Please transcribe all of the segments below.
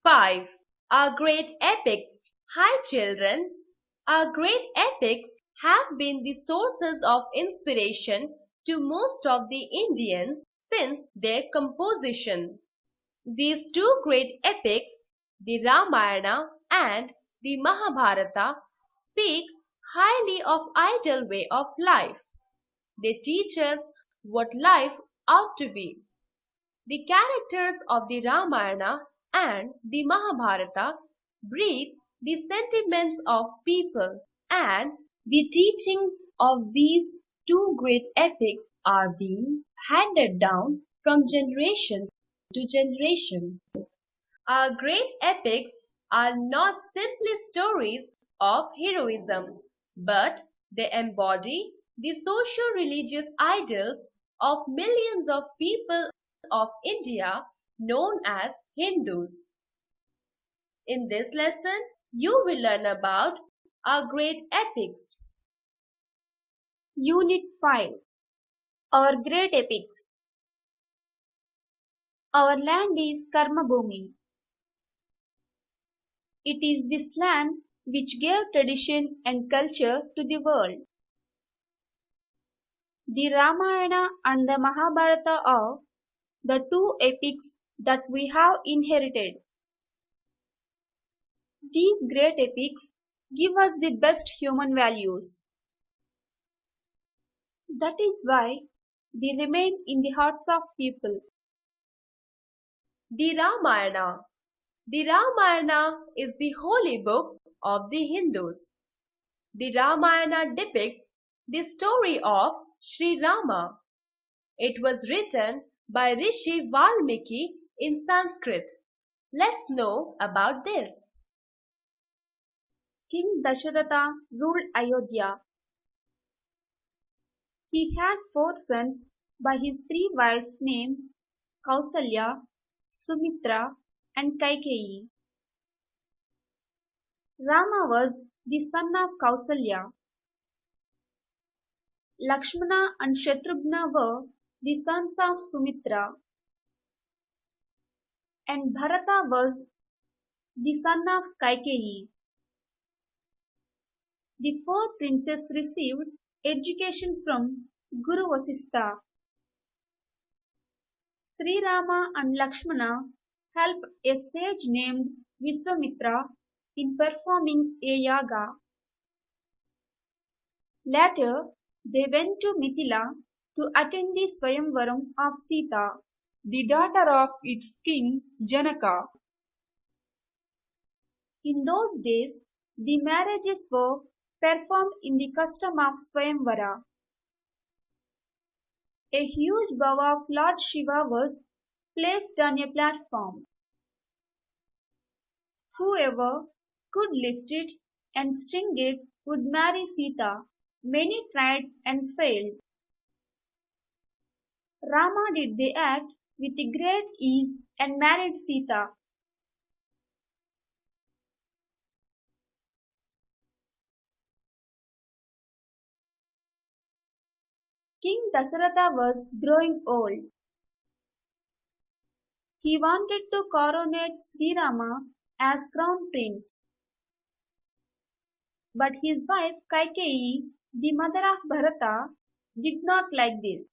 5. Our great epics. Hi children. Our great epics have been the sources of inspiration to most of the Indians since their composition. These two great epics, the Ramayana and the Mahabharata, speak highly of ideal way of life. They teach us what life ought to be. The characters of the Ramayana and the Mahabharata breathe the sentiments of people, and the teachings of these two great epics are being handed down from generation to generation. Our great epics are not simply stories of heroism, but they embody the socio-religious ideals of millions of people of India known as Hindus. In this lesson, you will learn about our great epics. Unit 5. Our great epics. Our land is Karma Bhumi. It is this land which gave tradition and culture to the world. The Ramayana and the Mahabharata are the two epics that we have inherited. These great epics give us the best human values. That is why they remain in the hearts of people. The Ramayana. The Ramayana is the holy book of the Hindus. The Ramayana depicts the story of Sri Rama. It was written by Rishi Valmiki in Sanskrit. Let's know about this. King Dasharatha ruled Ayodhya. He had four sons by his three wives named Kausalya, Sumitra, and Kaikeyi. Rama was the son of Kausalya. Lakshmana and Shatrughna were the sons of Sumitra, and Bharata was the son of Kaikeyi. The four princes received education from Guru Vasistha. Sri Rama and Lakshmana helped a sage named Viswamitra in performing a yaga. Later, they went to Mithila to attend the Swayamvaram of Sita, the daughter of its king Janaka. In those days, the marriages were performed in the custom of Swayamvara. A huge bow of Lord Shiva was placed on a platform. Whoever could lift it and string it would marry Sita. Many tried and failed. Rama did the act with great ease and married Sita. King Dasaratha was growing old. He wanted to coronate Sri Rama as crown prince. But his wife Kaikeyi, the mother of Bharata, did not like this.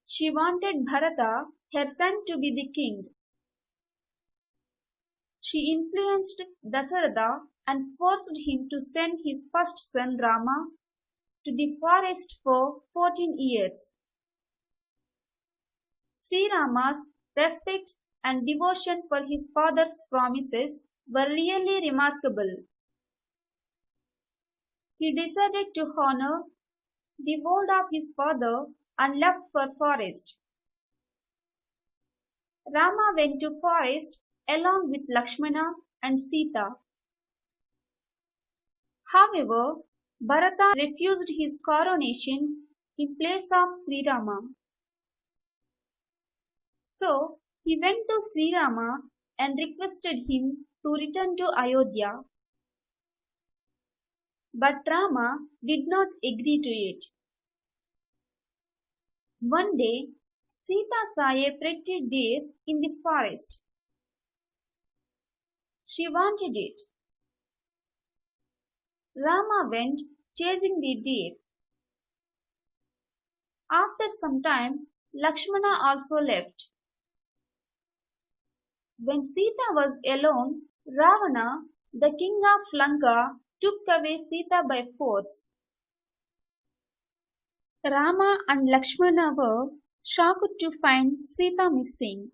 She wanted Bharata, her son, to be the king. She influenced Dasaratha and forced him to send his first son Rama to the forest for 14 years. Sri Rama's respect and devotion for his father's promises were really remarkable. He decided to honor the word of his father and left for forest. Rama went to forest along with Lakshmana and Sita. However, Bharata refused his coronation in place of Sri Rama. So he went to Sri Rama and requested him to return to Ayodhya. But Rama did not agree to it. One day, Sita saw a pretty deer in the forest. She wanted it. Rama went chasing the deer. After some time, Lakshmana also left. When Sita was alone, Ravana, the king of Lanka, took away Sita by force. Rama and Lakshmana were shocked to find Sita missing.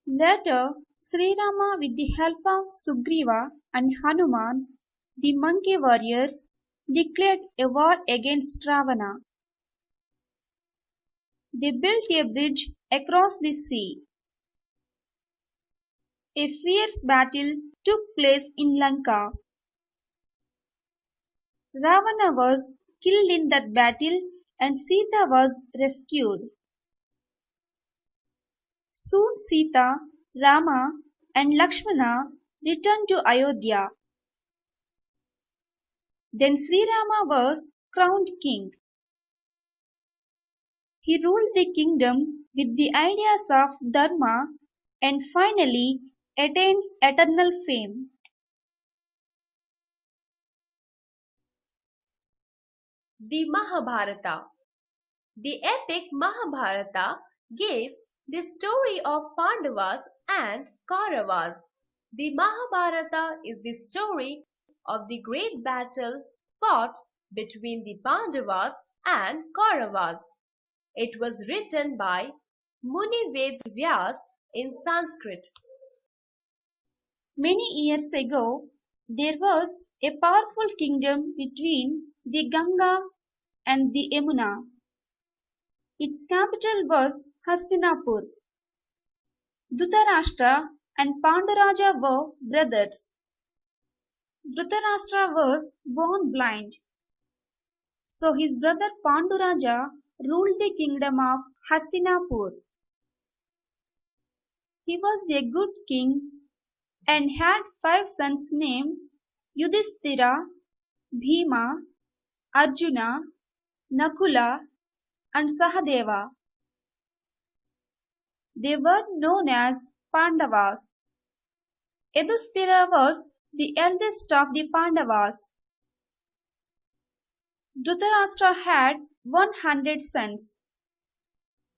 Later, Sri Rama, with the help of Sugriva and Hanuman, the monkey warriors, declared a war against Ravana. They built a bridge across the sea. A fierce battle took place in Lanka. Ravana was killed in that battle and Sita was rescued. Soon Sita, Rama and Lakshmana returned to Ayodhya. Then Sri Rama was crowned king. He ruled the kingdom with the ideas of Dharma and finally attained eternal fame. The Mahabharata. The epic Mahabharata gives the story of Pandavas and Kauravas. The Mahabharata is the story of the great battle fought between the Pandavas and Kauravas. It was written by Muni Ved Vyas in Sanskrit. Many years ago, there was a powerful kingdom between the Ganga and the Yamuna. Its capital was Hastinapur. Dhritarashtra and Panduraja were brothers. Dhritarashtra was born blind. So his brother Panduraja ruled the kingdom of Hastinapur. He was a good king and had 5 sons named Yudhishthira, Bhima, Arjuna, Nakula and Sahadeva. They were known as Pandavas. Yudhishthira was the eldest of the Pandavas. Dhritarashtra had 100 sons.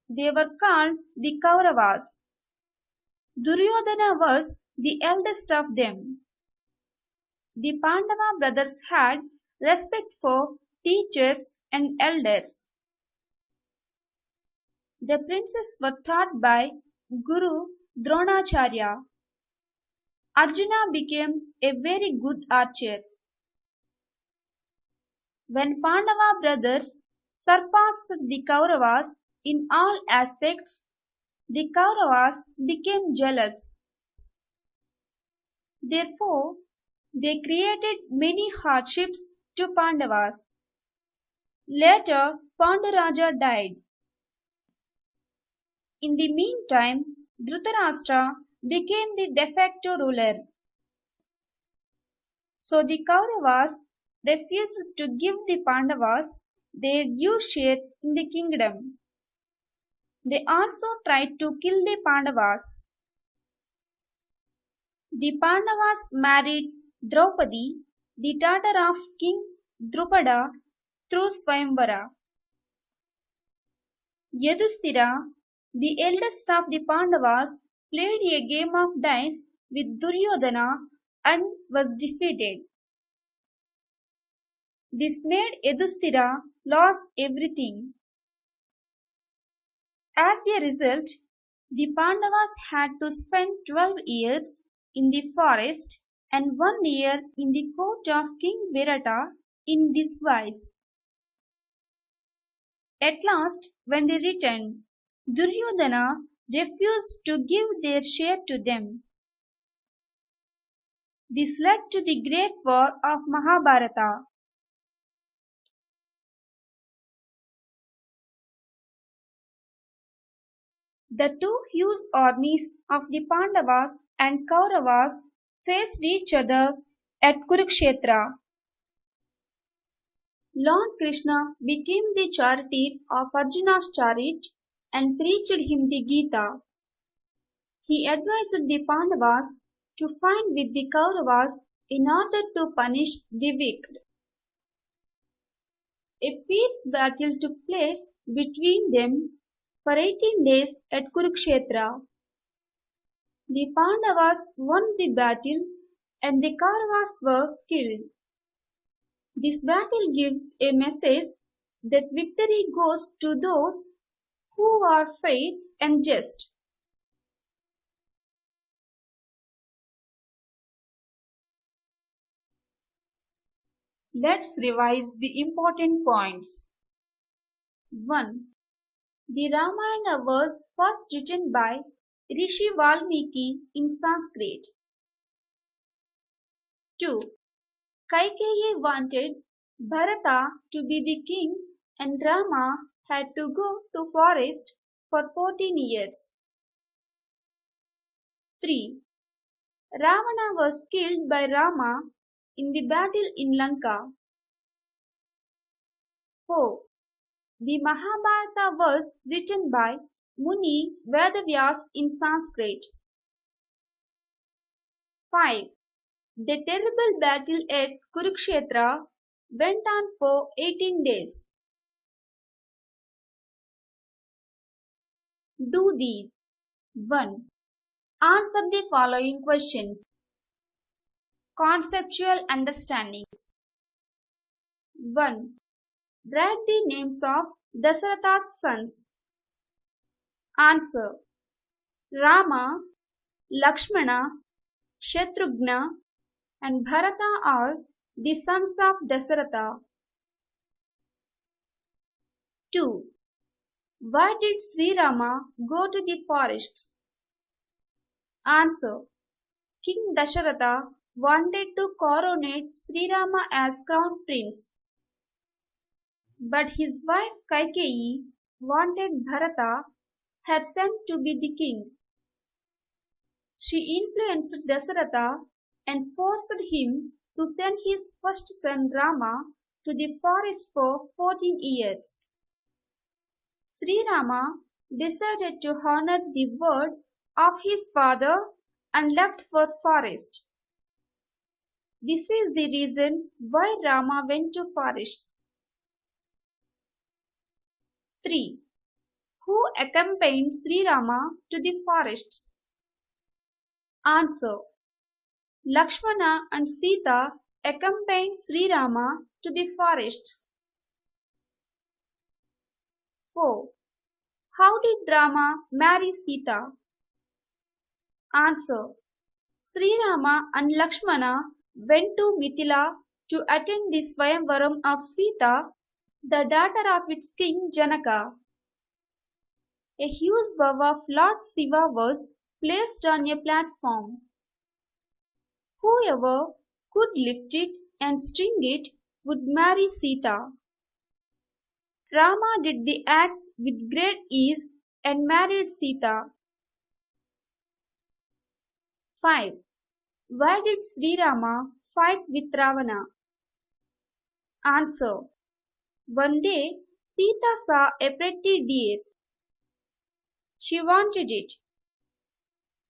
They were called the Kauravas. Duryodhana was the eldest of them. The Pandava brothers had respect for teachers and elders. The princes were taught by Guru Dronacharya. Arjuna became a very good archer. When Pandava brothers surpassed the Kauravas in all aspects, the Kauravas became jealous. Therefore, they created many hardships to Pandavas. Later, Panduraja died. In the meantime, Dhritarashtra became the de facto ruler. So the Kauravas refused to give the Pandavas their due share in the kingdom. They also tried to kill the Pandavas. The Pandavas married Draupadi, the daughter of King Drupada, through Swayamvara. Yudhishthira, the eldest of the Pandavas, played a game of dice with Duryodhana and was defeated. This made Yudhishthira lose everything. As a result, the Pandavas had to spend 12 years in the forest and 1 year in the court of King Virata in disguise. At last, when they returned, Duryodhana refused to give their share to them. This led to the great war of Mahabharata. The two huge armies of the Pandavas and Kauravas faced each other at Kurukshetra. Lord Krishna became the charioteer of Arjuna's chariot and preached him the Gita. He advised the Pandavas to fight with the Kauravas in order to punish the wicked. A fierce battle took place between them for 18 days at Kurukshetra. The Pandavas won the battle and the Kauravas were killed. This battle gives a message that victory goes to those who are fair and just. Let's revise the important points. 1. The Ramayana was first written by Rishi Valmiki in Sanskrit. 2. Kaikeyi wanted Bharata to be the king and Rama had to go to forest for 14 years. 3. Ravana was killed by Rama in the battle in Lanka. 4. The Mahabharata was written by Muni Vedavyas in Sanskrit. 5. The terrible battle at Kurukshetra went on for 18 days. Do these. 1. Answer the following questions. Conceptual understandings. 1. Write the names of Dasaratha's sons. Answer. Rama, Lakshmana, Shatrughna and Bharata are the sons of Dasaratha. 2. Why did Sri Rama go to the forests? Answer. King Dasharatha wanted to coronate Sri Rama as crown prince. But his wife Kaikeyi wanted Bharata, her son, to be the king. She influenced Dasaratha and forced him to send his first son Rama to the forest for 14 years. Sri Rama decided to honor the word of his father and left for forest. This is the reason why Rama went to forests. 3. Who accompanied Sri Rama to the forests? Answer. Lakshmana and Sita accompanied Sri Rama to the forests. 4. How did Rama marry Sita? Answer. Sri Rama and Lakshmana went to Mithila to attend the Swayamvaram of Sita, the daughter of its king Janaka. A huge bow of Lord Shiva was placed on a platform. Whoever could lift it and string it would marry Sita. Rama did the act with great ease and married Sita. 5. Why did Sri Rama fight with Ravana? Answer. One day Sita saw a pretty deer. She wanted it.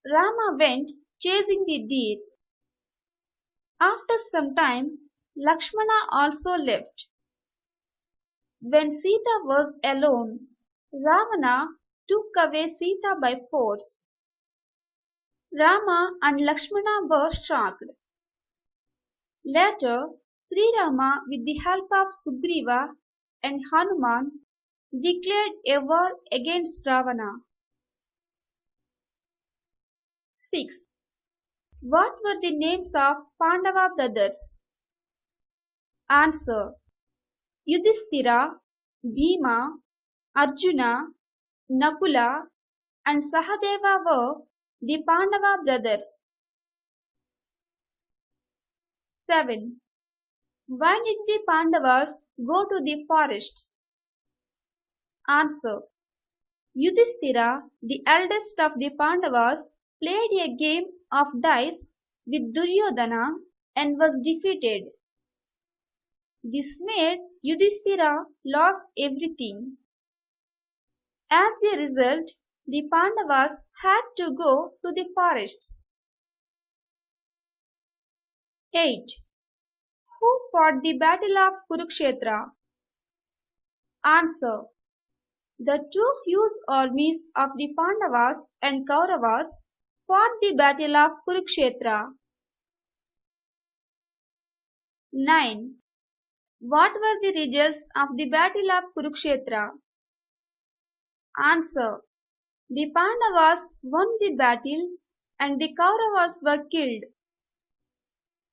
Rama went chasing the deer. After some time, Lakshmana also left. When Sita was alone, Ravana took away Sita by force. Rama and Lakshmana were shocked. Later, Sri Rama, with the help of Sugriva and Hanuman, declared a war against Ravana. 6. What were the names of Pandava brothers? Answer. Yudhishthira, Bhima, Arjuna, Nakula and Sahadeva were the Pandava brothers. 7. Why did the Pandavas go to the forests? Answer. Yudhishthira, the eldest of the Pandavas, played a game of dice with Duryodhana and was defeated. This made Yudhishthira lose everything. As a result, the Pandavas had to go to the forests. 8. Who fought the battle of Kurukshetra? Answer. The two huge armies of the Pandavas and Kauravas fought the battle of Kurukshetra. 9. What were the results of the battle of Kurukshetra? Answer. The Pandavas won the battle and the Kauravas were killed.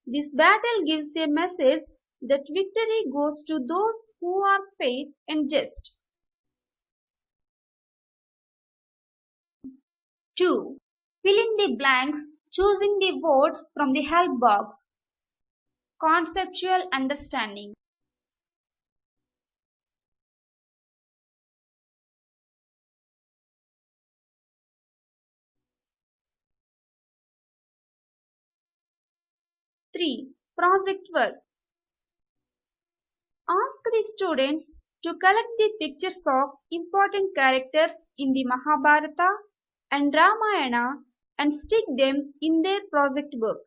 This battle gives a message that victory goes to those who are fair and just. 2. Fill in the blanks choosing the words from the help box. Conceptual understanding. Three. Project work. Ask the students to collect the pictures of important characters in the Mahabharata and Ramayana and stick them in their project book.